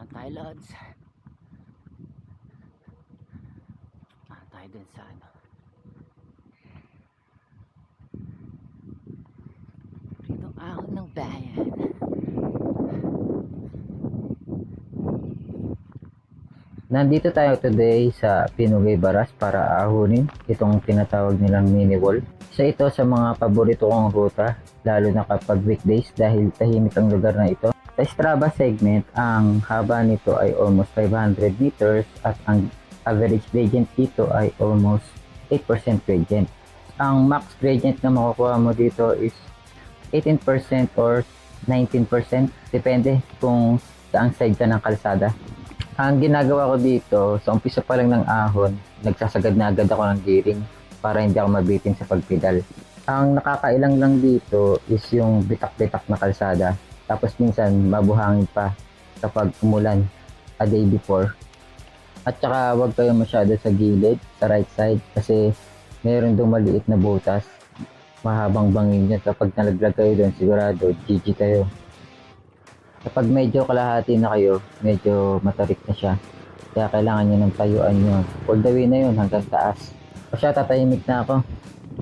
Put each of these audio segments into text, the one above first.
tayo lods. Tayo dun sa ano, itong ahon ng bayan. Nandito tayo today sa Pinugay Baras para ahunin itong tinatawag nilang mini wall. Isa ito sa mga paborito kong ruta, lalo na kapag weekdays dahil tahimik ang lugar na ito. Sa Strava segment, ang haba nito ay almost 500 meters at ang average gradient dito ay almost 8% gradient. Ang max gradient na makukuha mo dito is 18% or 19%, depende kung saang side ka ng kalsada. Ang ginagawa ko dito, sa umpisa pa lang ng ahon, nagsasagad na agad ako ng gearing para hindi ako mabitin sa pagpedal. Ang nakakailang lang dito is yung bitak-bitak na kalsada. Tapos minsan mabuhangin pa kapag umulan a day before. At saka huwag kayo masyado sa gilid, sa right side, kasi mayroon doon maliit na butas. Mahabang bangin yun. Kapag nalaglag kayo doon, sigurado, GG kayo. Kapag medyo kalahati na kayo, medyo matarik na siya. Kaya kailangan nyo ng tayuan nyo. All the way na yun hanggang taas. O siya, tatahimik na ako.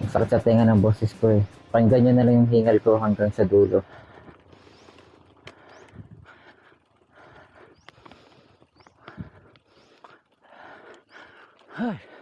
Sakit sa tenga ng boses ko eh. Pakinggan nyo na lang yung hingal ko hanggang sa dulo. Ay.